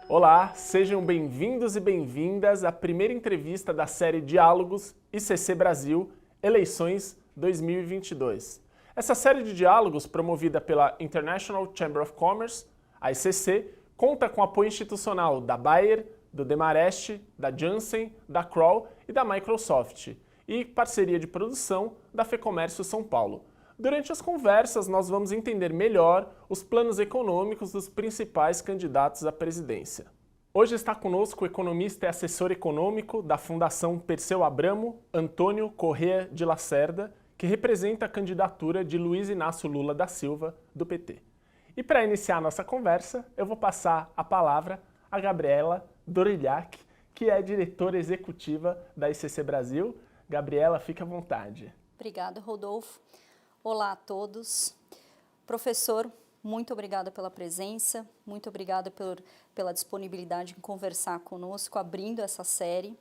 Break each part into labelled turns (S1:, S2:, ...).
S1: Olá, sejam bem-vindos e bem-vindas à primeira entrevista da série Diálogos ICC Brasil Eleições 2022. Essa série de diálogos, promovida pela International Chamber of Commerce, a ICC, conta com apoio institucional da Bayer, do Demarest, da Janssen, da Kroll e da Microsoft, e parceria de produção da FEComércio São Paulo. Durante as conversas, nós vamos entender melhor os planos econômicos dos principais candidatos à presidência. Hoje está conosco o economista e assessor econômico da Fundação Perseu Abramo, Antônio Corrêa de Lacerda, que representa a candidatura de Luiz Inácio Lula da Silva, do PT. E para iniciar a nossa conversa, eu vou passar a palavra a Gabriela Dorilhac, que é diretora executiva da ICC Brasil. Gabriela, fique à vontade.
S2: Obrigada, Rodolfo. Olá a todos. Professor, muito obrigada pela presença, muito obrigada pela disponibilidade em conversar conosco, abrindo essa série.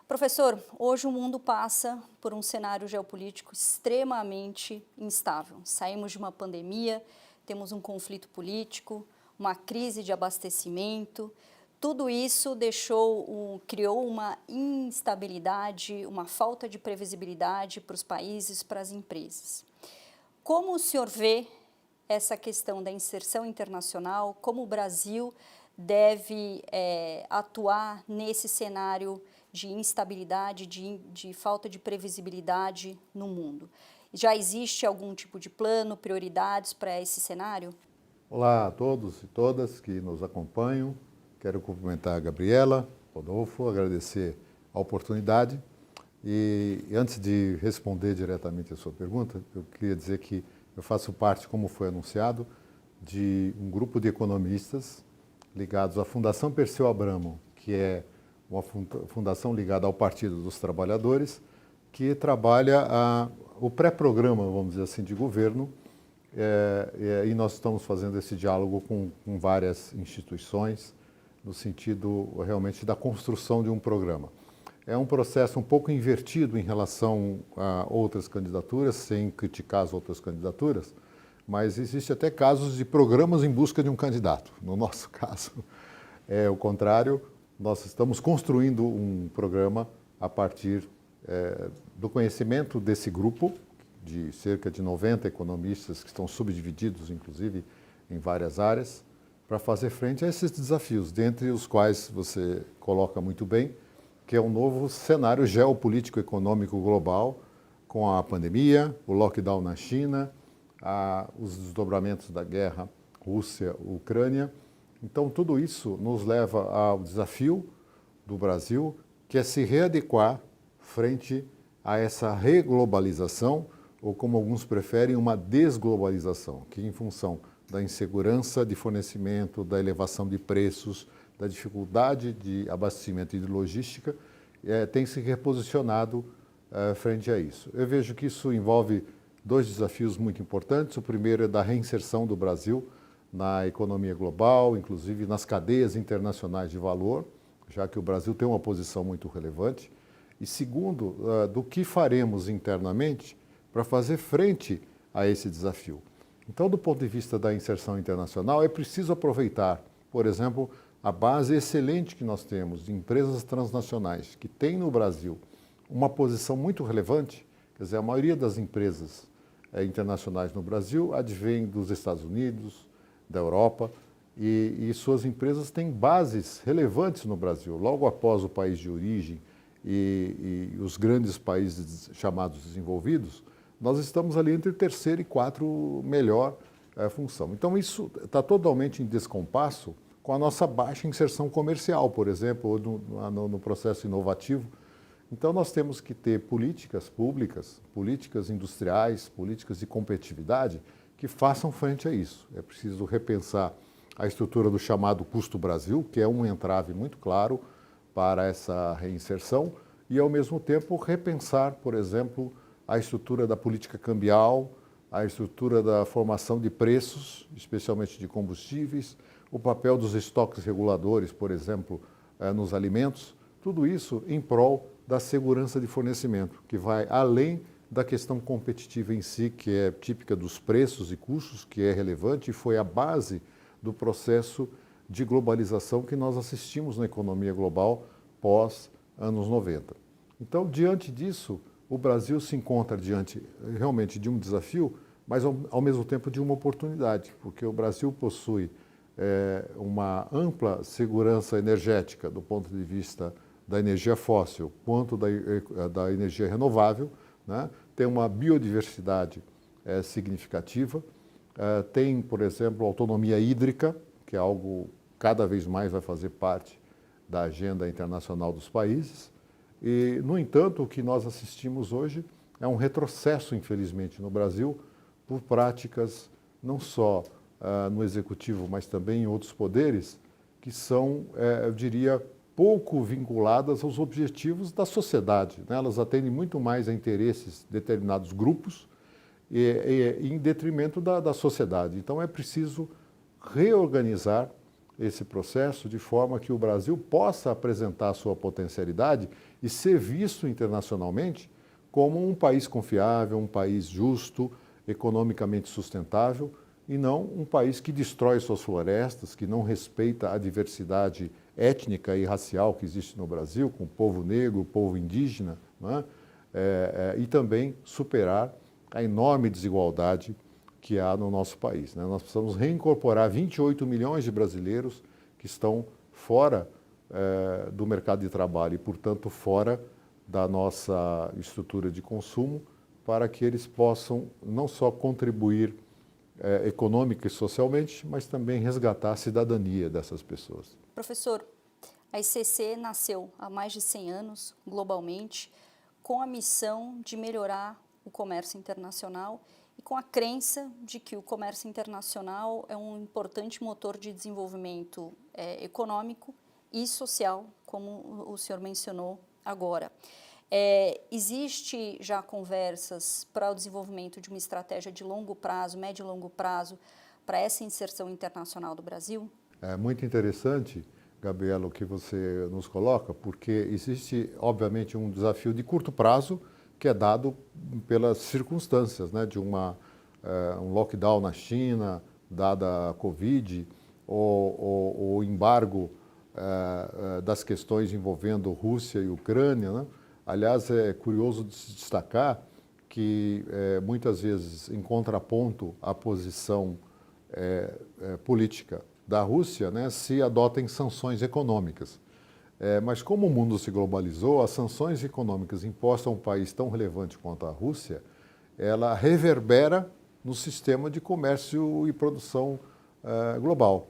S2: Professor, hoje o mundo passa por um cenário geopolítico extremamente instável. Saímos de uma pandemia, temos um conflito político, uma crise de abastecimento. Tudo isso criou uma instabilidade, uma falta de previsibilidade para os países, para as empresas. Como o senhor vê essa questão da inserção internacional, como o Brasil deve atuar nesse cenário de instabilidade, de falta de previsibilidade no mundo? Já existe algum tipo de plano, prioridades para esse cenário?
S3: Olá a todos e todas que nos acompanham. Quero cumprimentar a Gabriela, Rodolfo, agradecer a oportunidade. E antes de responder diretamente a sua pergunta, eu queria dizer que eu faço parte, como foi anunciado, de um grupo de economistas ligados à Fundação Perseu Abramo, que é uma fundação ligada ao Partido dos Trabalhadores, que trabalha o pré-programa, vamos dizer assim, de governo, e nós estamos fazendo esse diálogo com várias instituições, no sentido realmente da construção de um programa. É um processo um pouco invertido em relação a outras candidaturas, sem criticar as outras candidaturas, mas existe até casos de programas em busca de um candidato. No nosso caso, é o contrário, nós estamos construindo um programa a partir do conhecimento desse grupo, de cerca de 90 economistas que estão subdivididos, inclusive, em várias áreas, para fazer frente a esses desafios, dentre os quais você coloca muito bem, que é um novo cenário geopolítico econômico global, com a pandemia, o lockdown na China, os desdobramentos da guerra Rússia-Ucrânia. Então, tudo isso nos leva ao desafio do Brasil, que é se readequar frente a essa reglobalização, ou como alguns preferem, uma desglobalização, que em função da insegurança de fornecimento, da elevação de preços, da dificuldade de abastecimento e de logística, tem se reposicionado frente a isso. Eu vejo que isso envolve dois desafios muito importantes. O primeiro é da reinserção do Brasil na economia global, inclusive nas cadeias internacionais de valor, já que o Brasil tem uma posição muito relevante. E segundo, do que faremos internamente para fazer frente a esse desafio. Então, do ponto de vista da inserção internacional, é preciso aproveitar, por exemplo, a base excelente que nós temos de empresas transnacionais que têm no Brasil uma posição muito relevante. Quer dizer, a maioria das empresas internacionais no Brasil advém dos Estados Unidos, da Europa, e suas empresas têm bases relevantes no Brasil. Logo após o país de origem e os grandes países chamados desenvolvidos, nós estamos ali entre terceiro e quarto melhor função. Então, isso está totalmente em descompasso com a nossa baixa inserção comercial, por exemplo, ou no processo inovativo. Então, nós temos que ter políticas públicas, políticas industriais, políticas de competitividade que façam frente a isso. É preciso repensar a estrutura do chamado Custo Brasil, que é um entrave muito claro para essa reinserção, e, ao mesmo tempo, repensar, por exemplo, a estrutura da política cambial, a estrutura da formação de preços, especialmente de combustíveis, o papel dos estoques reguladores, por exemplo, nos alimentos, tudo isso em prol da segurança de fornecimento, que vai além da questão competitiva em si, que é típica dos preços e custos, que é relevante e foi a base do processo de globalização que nós assistimos na economia global pós anos 90. Então, diante disso, o Brasil se encontra diante realmente de um desafio, mas ao mesmo tempo de uma oportunidade, porque o Brasil possui uma ampla segurança energética do ponto de vista da energia fóssil quanto da energia renovável, né? Tem uma biodiversidade significativa, tem, por exemplo, autonomia hídrica, que é algo cada vez mais vai fazer parte da agenda internacional dos países. E, no entanto, o que nós assistimos hoje é um retrocesso, infelizmente, no Brasil, por práticas não só no executivo, mas também em outros poderes, que são, eu diria, pouco vinculadas aos objetivos da sociedade, né? Elas atendem muito mais a interesses de determinados grupos em detrimento da sociedade. Então, é preciso reorganizar esse processo de forma que o Brasil possa apresentar a sua potencialidade e ser visto internacionalmente como um país confiável, um país justo, economicamente sustentável, e não um país que destrói suas florestas, que não respeita a diversidade étnica e racial que existe no Brasil, com o povo negro, o povo indígena, né? E também superar a enorme desigualdade que há no nosso país, né? Nós precisamos reincorporar 28 milhões de brasileiros que estão fora do mercado de trabalho e, portanto, fora da nossa estrutura de consumo, para que eles possam não só contribuir econômica e socialmente, mas também resgatar a cidadania dessas pessoas.
S2: Professor, a ICC nasceu há mais de 100 anos, globalmente, com a missão de melhorar o comércio internacional e com a crença de que o comércio internacional é um importante motor de desenvolvimento econômico e social, como o senhor mencionou agora. Existe já conversas para o desenvolvimento de uma estratégia de longo prazo, médio e longo prazo, para essa inserção internacional do Brasil?
S3: É muito interessante, Gabriela, o que você nos coloca, porque existe, obviamente, um desafio de curto prazo que é dado pelas circunstâncias, né, de um lockdown na China, dada a Covid, ou o embargo das questões envolvendo Rússia e Ucrânia, né? Aliás, é curioso de se destacar que muitas vezes, em contraponto à posição política da Rússia, né, se adotem sanções econômicas. Mas como o mundo se globalizou, as sanções econômicas impostas a um país tão relevante quanto a Rússia, ela reverbera no sistema de comércio e produção global.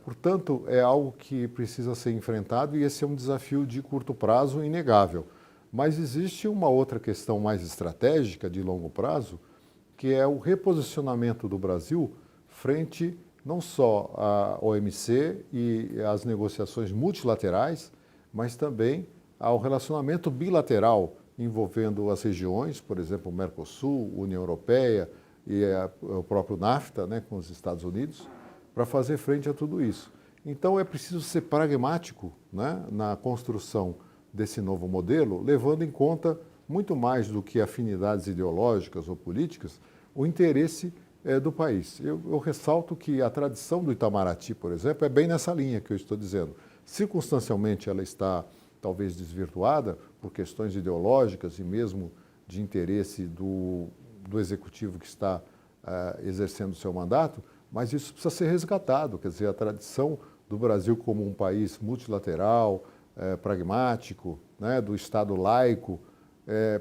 S3: Portanto, é algo que precisa ser enfrentado e esse é um desafio de curto prazo inegável. Mas existe uma outra questão mais estratégica, de longo prazo, que é o reposicionamento do Brasil frente não só à OMC e às negociações multilaterais, mas também ao relacionamento bilateral envolvendo as regiões, por exemplo, o Mercosul, União Europeia e o próprio NAFTA, né, com os Estados Unidos, para fazer frente a tudo isso. Então, é preciso ser pragmático, né, na construção desse novo modelo, levando em conta muito mais do que afinidades ideológicas ou políticas, o interesse do país. Eu ressalto que a tradição do Itamaraty, por exemplo, é bem nessa linha que eu estou dizendo. Circunstancialmente, ela está talvez desvirtuada por questões ideológicas e mesmo de interesse do executivo que está exercendo o seu mandato, mas isso precisa ser resgatado. Quer dizer, a tradição do Brasil como um país multilateral, pragmático, né, do Estado laico,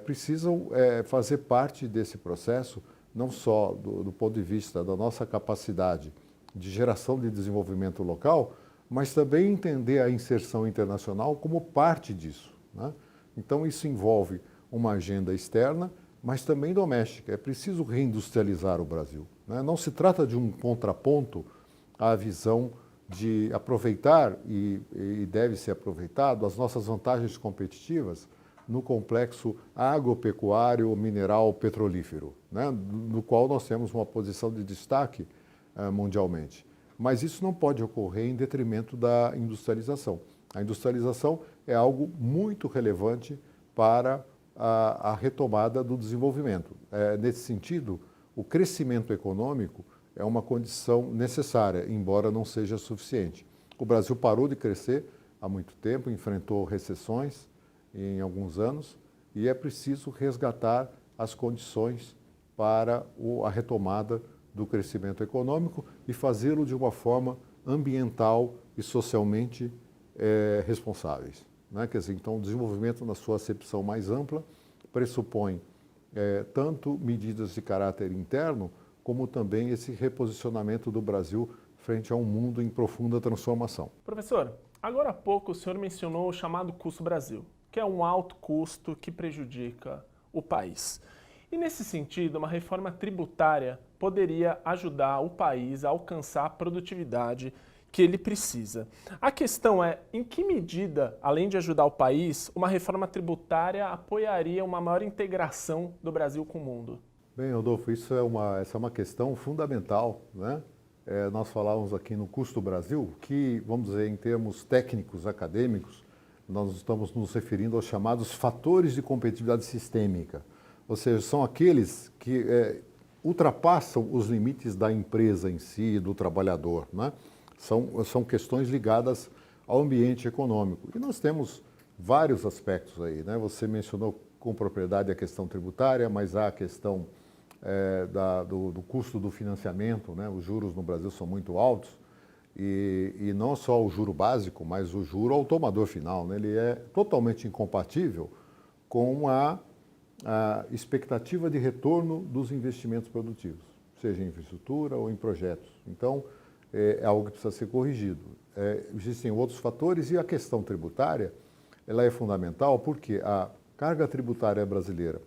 S3: precisam fazer parte desse processo, não só do ponto de vista da nossa capacidade de geração de desenvolvimento local, mas também entender a inserção internacional como parte disso, né? Então, isso envolve uma agenda externa, mas também doméstica. É preciso reindustrializar o Brasil, né? Não se trata de um contraponto à visão de aproveitar, e deve ser aproveitado, as nossas vantagens competitivas no complexo agropecuário, mineral, petrolífero, né, no qual nós temos uma posição de destaque mundialmente. Mas isso não pode ocorrer em detrimento da industrialização. A industrialização é algo muito relevante para a retomada do desenvolvimento. Nesse sentido, o crescimento econômico é uma condição necessária, embora não seja suficiente. O Brasil parou de crescer há muito tempo, enfrentou recessões em alguns anos e é preciso resgatar as condições para a retomada do crescimento econômico e fazê-lo de uma forma ambiental e socialmente responsáveis, né? Quer dizer, então, o desenvolvimento na sua acepção mais ampla pressupõe tanto medidas de caráter interno, como também esse reposicionamento do Brasil frente a um mundo em profunda transformação.
S1: Professor, agora há pouco o senhor mencionou o chamado custo Brasil, que é um alto custo que prejudica o país. E nesse sentido, uma reforma tributária poderia ajudar o país a alcançar a produtividade que ele precisa. A questão é, em que medida, além de ajudar o país, uma reforma tributária apoiaria uma maior integração do Brasil com o mundo?
S3: Bem, Rodolfo, essa é uma questão fundamental, né? Nós falávamos aqui no Custo Brasil, que, vamos dizer, em termos técnicos, acadêmicos, nós estamos nos referindo aos chamados fatores de competitividade sistêmica. Ou seja, são aqueles que ultrapassam os limites da empresa em si, do trabalhador, né? São questões ligadas ao ambiente econômico. E nós temos vários aspectos aí, né? Você mencionou com propriedade a questão tributária, mas há a questão do custo do financiamento, né? Os juros no Brasil são muito altos e não só o juro básico, mas o juro ao tomador final, né? Ele é totalmente incompatível com a expectativa de retorno dos investimentos produtivos, seja em infraestrutura ou em projetos. Então, é algo que precisa ser corrigido. Existem outros fatores e a questão tributária, ela é fundamental porque a carga tributária brasileira,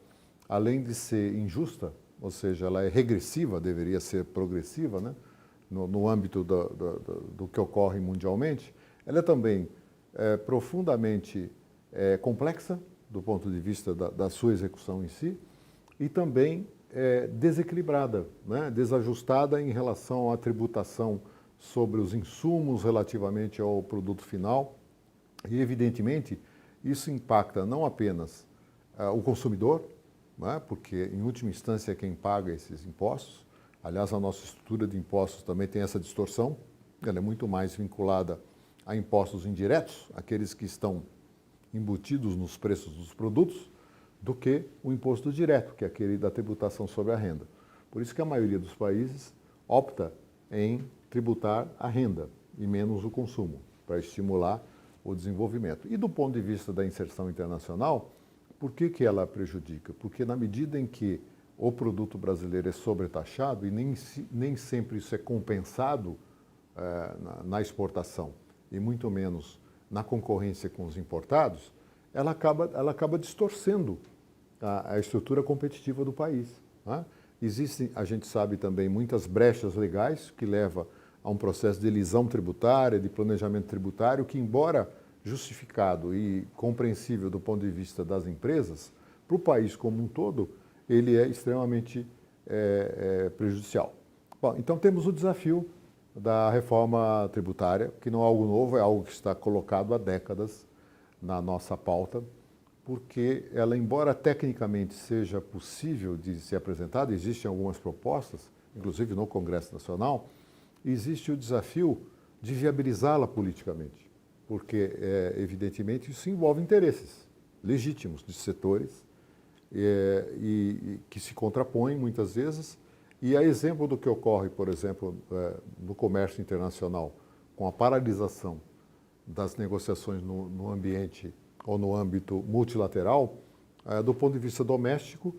S3: além de ser injusta, ou seja, ela é regressiva, deveria ser progressiva, né? No âmbito do que ocorre mundialmente, ela é também profundamente complexa do ponto de vista da sua execução em si e também desequilibrada, né? Desajustada em relação à tributação sobre os insumos relativamente ao produto final e, evidentemente, isso impacta não apenas o consumidor, né? Porque, em última instância, é quem paga esses impostos. Aliás, a nossa estrutura de impostos também tem essa distorção, ela é muito mais vinculada a impostos indiretos, aqueles que estão embutidos nos preços dos produtos, do que o imposto direto, que é aquele da tributação sobre a renda. Por isso que a maioria dos países opta em tributar a renda e menos o consumo, para estimular o desenvolvimento. E do ponto de vista da inserção internacional, por que ela prejudica? Porque na medida em que o produto brasileiro é sobretaxado e nem sempre isso é compensado na exportação e muito menos na concorrência com os importados, ela acaba distorcendo a estrutura competitiva do país, né? Existem, a gente sabe também, muitas brechas legais que levam a um processo de elisão tributária, de planejamento tributário, que, embora justificado e compreensível do ponto de vista das empresas, para o país como um todo, ele é extremamente prejudicial. Bom, então temos o desafio da reforma tributária, que não é algo novo, é algo que está colocado há décadas na nossa pauta, porque ela, embora tecnicamente seja possível de ser apresentada, existem algumas propostas, inclusive no Congresso Nacional, existe o desafio de viabilizá-la politicamente, porque, evidentemente, isso envolve interesses legítimos de setores e que se contrapõem muitas vezes. E a exemplo do que ocorre, por exemplo, no comércio internacional, com a paralisação das negociações no ambiente ou no âmbito multilateral, do ponto de vista doméstico,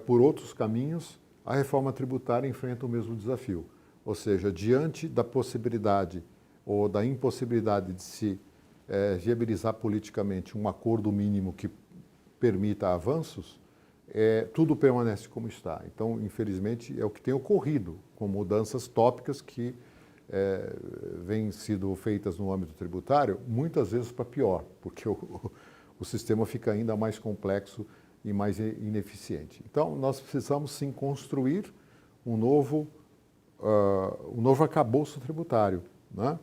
S3: por outros caminhos, a reforma tributária enfrenta o mesmo desafio. Ou seja, diante da possibilidade ou da impossibilidade de se viabilizar politicamente um acordo mínimo que permita avanços, tudo permanece como está. Então, infelizmente, é o que tem ocorrido com mudanças tópicas que vêm sido feitas no âmbito tributário, muitas vezes para pior, porque o sistema fica ainda mais complexo e mais ineficiente. Então, nós precisamos sim construir um novo arcabouço tributário, né?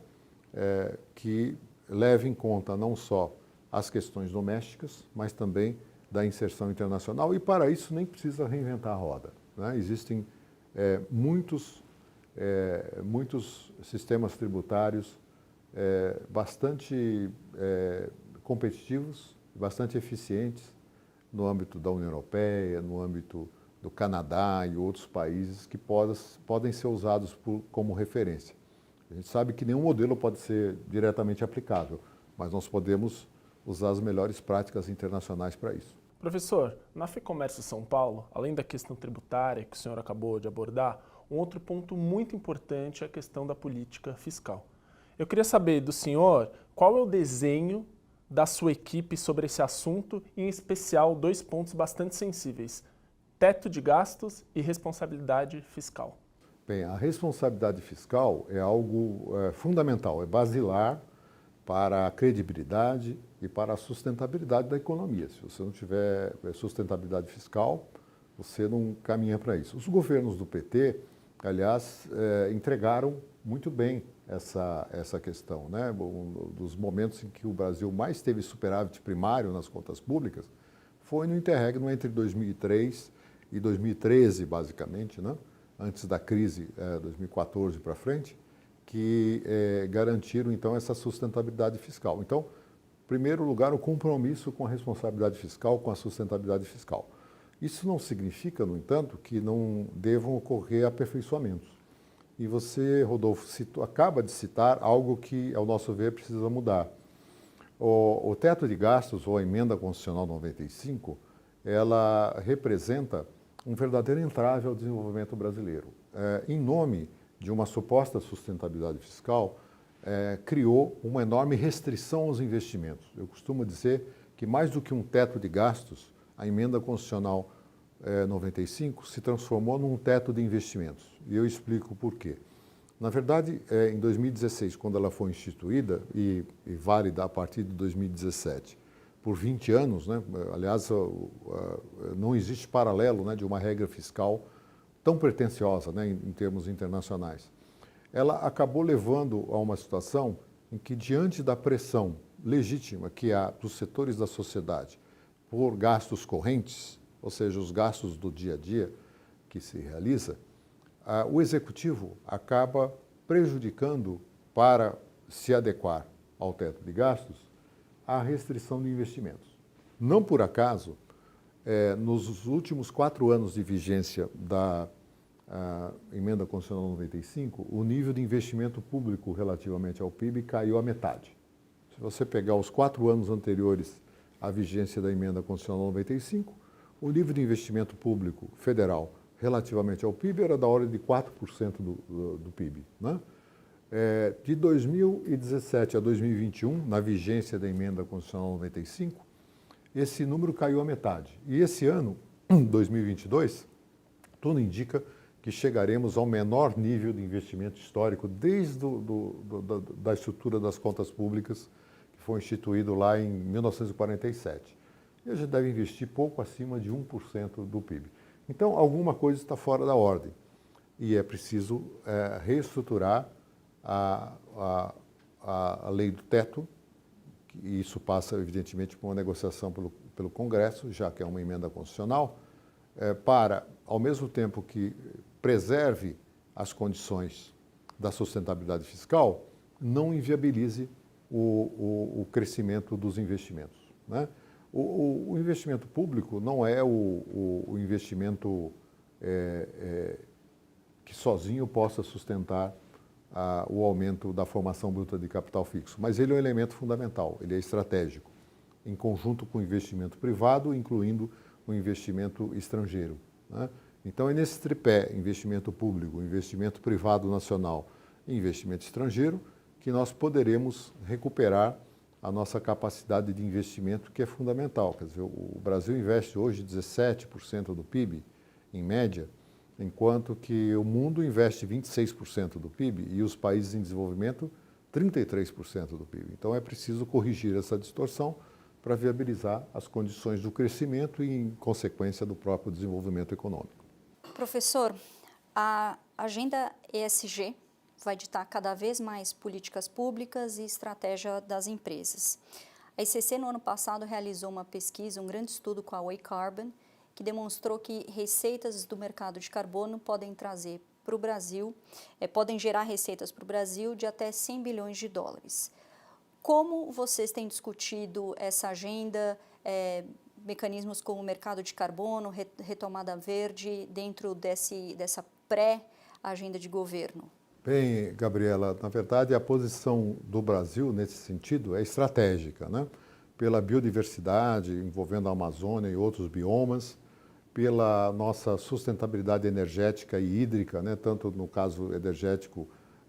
S3: Que leve em conta não só as questões domésticas, mas também da inserção internacional, e para isso nem precisa reinventar a roda, né? Existem muitos muitos sistemas tributários bastante competitivos, bastante eficientes no âmbito da União Europeia, no âmbito do Canadá e outros países que podem ser usados como referência. A gente sabe que nenhum modelo pode ser diretamente aplicável, mas nós podemos usar as melhores práticas internacionais para isso.
S1: Professor, na FEComércio São Paulo, além da questão tributária que o senhor acabou de abordar, um outro ponto muito importante é a questão da política fiscal. Eu queria saber do senhor qual é o desenho da sua equipe sobre esse assunto, e em especial 2 pontos bastante sensíveis: teto de gastos e responsabilidade fiscal.
S3: Bem, a responsabilidade fiscal é algo fundamental, é basilar para a credibilidade e para a sustentabilidade da economia. Se você não tiver sustentabilidade fiscal, você não caminha para isso. Os governos do PT, aliás, entregaram muito bem essa questão, né? Um dos momentos em que o Brasil mais teve superávit primário nas contas públicas foi no interregno entre 2003 e 2013, basicamente, né? Antes da crise, 2014 para frente, que garantiram, então, essa sustentabilidade fiscal. Então, em primeiro lugar, o compromisso com a responsabilidade fiscal, com a sustentabilidade fiscal. Isso não significa, no entanto, que não devam ocorrer aperfeiçoamentos. E você, Rodolfo, acaba de citar algo que, ao nosso ver, precisa mudar. O teto de gastos, ou a emenda constitucional 95, ela representa um verdadeiro entrave ao desenvolvimento brasileiro. Em nome de uma suposta sustentabilidade fiscal, criou uma enorme restrição aos investimentos. Eu costumo dizer que, mais do que um teto de gastos, a emenda constitucional 95 se transformou num teto de investimentos. E eu explico por quê. Na verdade, em 2016, quando ela foi instituída, e válida a partir de 2017, por 20 anos, né? Aliás, não existe paralelo, né, de uma regra fiscal tão pretensiosa, né, em termos internacionais. Ela acabou levando a uma situação em que, diante da pressão legítima que há dos setores da sociedade por gastos correntes, ou seja, os gastos do dia a dia que se realiza, o executivo acaba prejudicando, para se adequar ao teto de gastos, a restrição de investimentos. Não por acaso, nos últimos 4 anos de vigência da emenda constitucional 95, o nível de investimento público relativamente ao PIB caiu à metade. Se você pegar os 4 anos anteriores à vigência da emenda constitucional 95, o nível de investimento público federal relativamente ao PIB era da ordem de 4% do PIB, né? De 2017 a 2021, na vigência da emenda constitucional 95, esse número caiu à metade. E esse ano, 2022, tudo indica que chegaremos ao menor nível de investimento histórico desde da estrutura das contas públicas, que foi instituído lá em 1947. E a gente deve investir pouco acima de 1% do PIB. Então, alguma coisa está fora da ordem e é preciso reestruturar a lei do teto, e isso passa, evidentemente, por uma negociação pelo Congresso, já que é uma emenda constitucional, para, ao mesmo tempo que preserve as condições da sustentabilidade fiscal, não inviabilize o crescimento dos investimentos, né? O investimento público não é o investimento que sozinho possa sustentar o aumento da formação bruta de capital fixo, mas ele é um elemento fundamental, ele é estratégico, em conjunto com o investimento privado, incluindo o investimento estrangeiro, né? Então, é nesse tripé, investimento público, investimento privado nacional e investimento estrangeiro, que nós poderemos recuperar a nossa capacidade de investimento, que é fundamental. Quer dizer, o Brasil investe hoje 17% do PIB, em média, enquanto que o mundo investe 26% do PIB e os países em desenvolvimento 33% do PIB. Então, é preciso corrigir essa distorção para viabilizar as condições do crescimento e, em consequência, do próprio desenvolvimento econômico.
S2: Professor, a agenda ESG vai ditar cada vez mais políticas públicas e estratégia das empresas. A ICC, no ano passado, realizou uma pesquisa, um grande estudo com a Way Carbon, que demonstrou que receitas do mercado de carbono podem trazer para o Brasil, podem gerar receitas para o Brasil de até 100 bilhões de dólares. Como vocês têm discutido essa agenda, mecanismos como o mercado de carbono, retomada verde, dentro dessa pré-agenda de governo?
S3: Bem, Gabriela, na verdade a posição do Brasil nesse sentido é estratégica, né? Pela biodiversidade envolvendo a Amazônia e outros biomas, pela nossa sustentabilidade energética e hídrica, né? Tanto no caso energético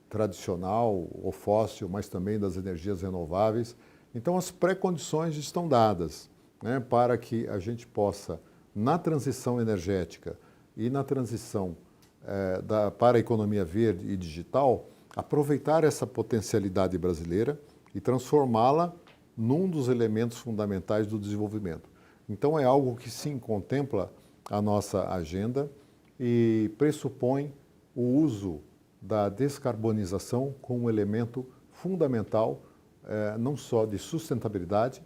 S3: tradicional ou fóssil, mas também das energias renováveis. Então as pré-condições estão dadas, né? Para que a gente possa, na transição energética e na transição para a economia verde e digital, aproveitar essa potencialidade brasileira e transformá-la num dos elementos fundamentais do desenvolvimento. Então é algo que sim contempla a nossa agenda e pressupõe o uso da descarbonização como um elemento fundamental, não só de sustentabilidade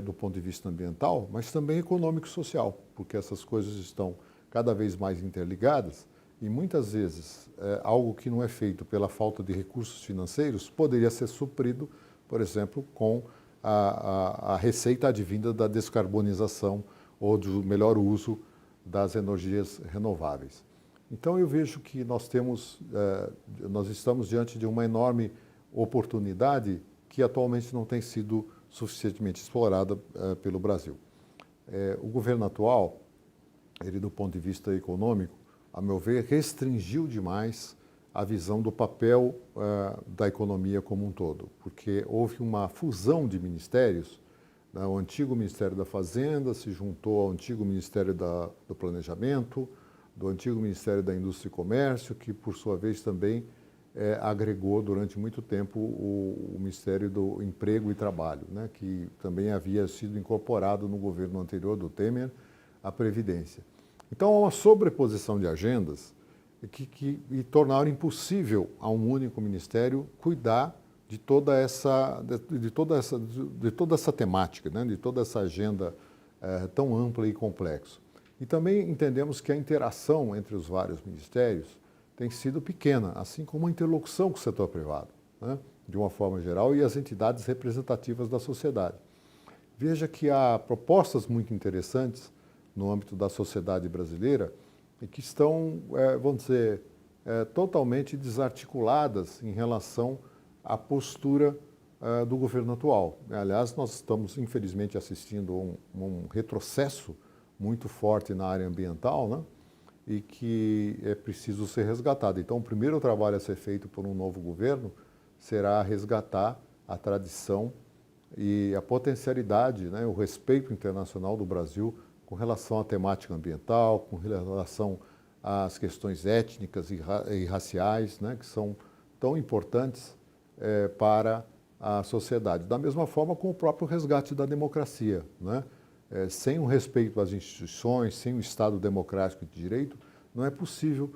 S3: do ponto de vista ambiental, mas também econômico e social, porque essas coisas estão cada vez mais interligadas. E muitas vezes algo que não é feito pela falta de recursos financeiros poderia ser suprido, por exemplo, com a receita advinda da descarbonização ou do melhor uso das energias renováveis. Então eu vejo que nós estamos diante de uma enorme oportunidade que atualmente não tem sido suficientemente explorada pelo Brasil. O governo atual, ele do ponto de vista econômico, a meu ver, restringiu demais a visão do papel da economia como um todo, porque houve uma fusão de ministérios, né? O antigo Ministério da Fazenda se juntou ao antigo Ministério do Planejamento, do antigo Ministério da Indústria e Comércio, que por sua vez também agregou durante muito tempo o Ministério do Emprego e Trabalho, né? Que também havia sido incorporado no governo anterior do Temer, a Previdência. Então, há uma sobreposição de agendas e tornaram impossível a um único ministério cuidar de toda essa temática, né? De toda essa agenda tão ampla e complexa. E também entendemos que a interação entre os vários ministérios tem sido pequena, assim como a interlocução com o setor privado, né? De uma forma geral, e as entidades representativas da sociedade. Veja que há propostas muito interessantes no âmbito da sociedade brasileira e que estão, vamos dizer, totalmente desarticuladas em relação à postura do governo atual. Aliás, nós estamos, infelizmente, assistindo a um retrocesso muito forte na área ambiental, né? E que é preciso ser resgatado. Então, o primeiro trabalho a ser feito por um novo governo será resgatar a tradição e a potencialidade, né? O respeito internacional do Brasil com relação à temática ambiental, com relação às questões étnicas e raciais, né, que são tão importantes para a sociedade. Da mesma forma com o próprio resgate da democracia, né? Sem o respeito às instituições, sem o Estado democrático de direito, não é possível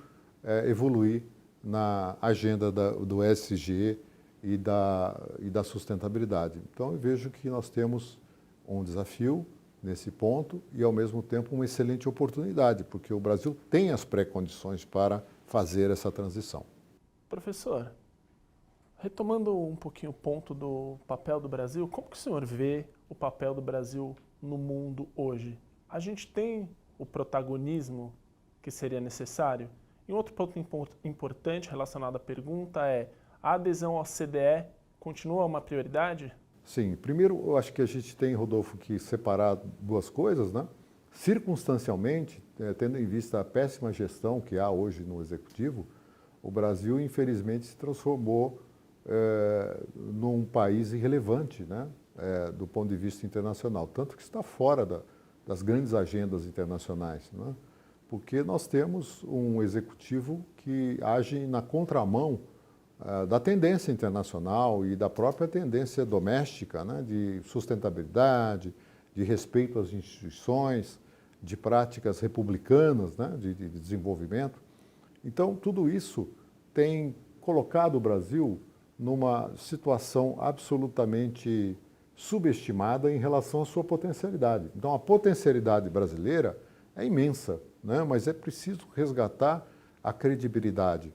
S3: evoluir na agenda do ESG e da sustentabilidade. Então, eu vejo que nós temos um desafio nesse ponto e, ao mesmo tempo, uma excelente oportunidade, porque o Brasil tem as pré-condições para fazer essa transição.
S1: Professor, retomando um pouquinho o ponto do papel do Brasil, como que o senhor vê o papel do Brasil no mundo hoje? A gente tem o protagonismo que seria necessário? E um outro ponto importante relacionado à pergunta é: a adesão ao OCDE continua uma prioridade?
S3: Sim, primeiro eu acho que a gente tem, Rodolfo, que separar duas coisas, né? Circunstancialmente, tendo em vista a péssima gestão que há hoje no Executivo, o Brasil, infelizmente, se transformou num país irrelevante, né? Do ponto de vista internacional, tanto que está fora das grandes agendas internacionais, né? Porque nós temos um Executivo que age na contramão da tendência internacional e da própria tendência doméstica, né, de sustentabilidade, de respeito às instituições, de práticas republicanas, né, de desenvolvimento. Então, tudo isso tem colocado o Brasil numa situação absolutamente subestimada em relação à sua potencialidade. Então, a potencialidade brasileira é imensa, né, mas é preciso resgatar a credibilidade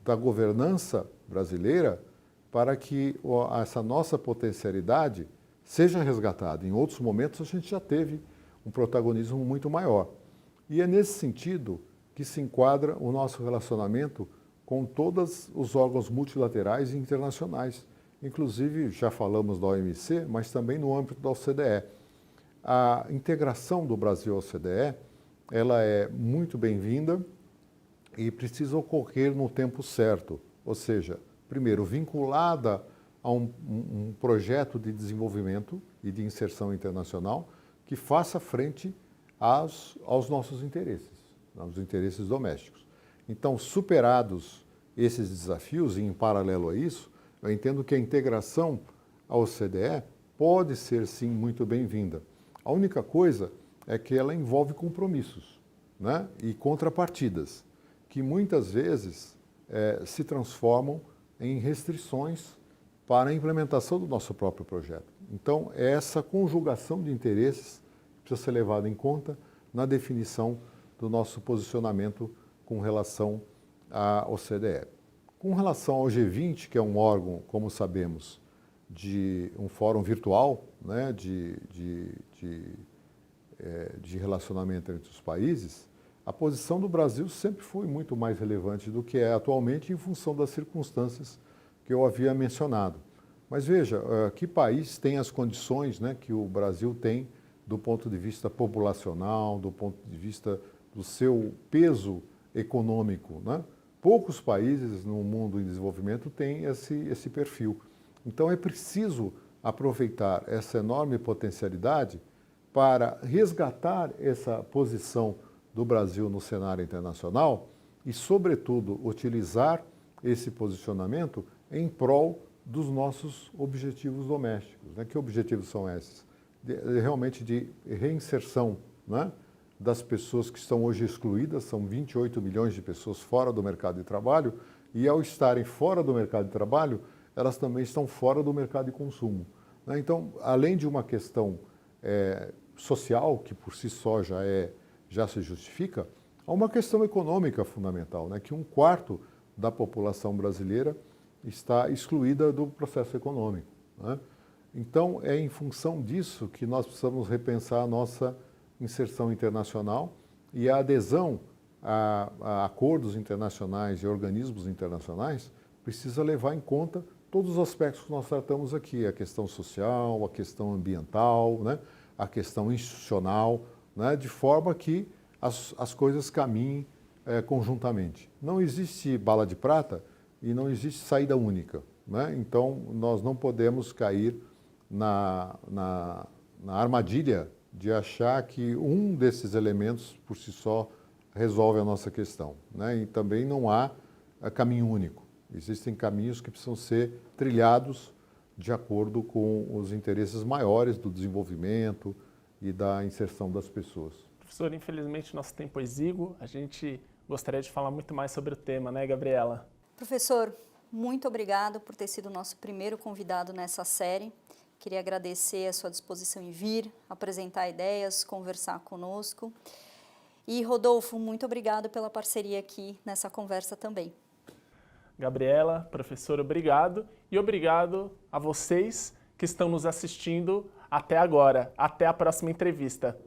S3: da governança brasileira para que essa nossa potencialidade seja resgatada. Em outros momentos a gente já teve um protagonismo muito maior. E é nesse sentido que se enquadra o nosso relacionamento com todos os órgãos multilaterais e internacionais. Inclusive, já falamos da OMC, mas também no âmbito da OCDE. A integração do Brasil à OCDE, ela é muito bem-vinda e precisa ocorrer no tempo certo, ou seja, primeiro, vinculada a um projeto de desenvolvimento e de inserção internacional que faça frente aos nossos interesses, aos interesses domésticos. Então, superados esses desafios, e em paralelo a isso, eu entendo que a integração à OCDE pode ser, sim, muito bem-vinda. A única coisa é que ela envolve compromissos, né, e contrapartidas, que muitas vezes se transformam em restrições para a implementação do nosso próprio projeto. Então, essa conjugação de interesses precisa ser levada em conta na definição do nosso posicionamento com relação à OCDE. Com relação ao G20, que é um órgão, como sabemos, de um fórum virtual, né, de relacionamento entre os países, a posição do Brasil sempre foi muito mais relevante do que é atualmente em função das circunstâncias que eu havia mencionado. Mas veja, que país tem as condições, né, que o Brasil tem do ponto de vista populacional, do ponto de vista do seu peso econômico, né? Poucos países no mundo em desenvolvimento têm esse perfil. Então é preciso aproveitar essa enorme potencialidade para resgatar essa posição do Brasil no cenário internacional e, sobretudo, utilizar esse posicionamento em prol dos nossos objetivos domésticos, né? Que objetivos são esses? Realmente de reinserção, né, das pessoas que estão hoje excluídas, são 28 milhões de pessoas fora do mercado de trabalho, e ao estarem fora do mercado de trabalho, elas também estão fora do mercado de consumo, né? Então, além de uma questão social, que por si só já se justifica, há uma questão econômica fundamental, né, que 1/4 da população brasileira está excluída do processo econômico, né? Então, é em função disso que nós precisamos repensar a nossa inserção internacional e a adesão a acordos internacionais e organismos internacionais precisa levar em conta todos os aspectos que nós tratamos aqui, a questão social, a questão ambiental, né, a questão institucional, né, de forma que as coisas caminhem conjuntamente. Não existe bala de prata e não existe saída única, né? Então, nós não podemos cair na armadilha de achar que um desses elementos por si só resolve a nossa questão, né? E também não há caminho único. Existem caminhos que precisam ser trilhados de acordo com os interesses maiores do desenvolvimento e da inserção das pessoas.
S1: Professor, infelizmente nosso tempo é exíguo. A gente gostaria de falar muito mais sobre o tema, né, Gabriela?
S2: Professor, muito obrigado por ter sido o nosso primeiro convidado nessa série. Queria agradecer a sua disposição em vir, apresentar ideias, conversar conosco. E, Rodolfo, muito obrigado pela parceria aqui nessa conversa também.
S1: Gabriela, professor, obrigado. E obrigado a vocês que estão nos assistindo até agora. Até a próxima entrevista.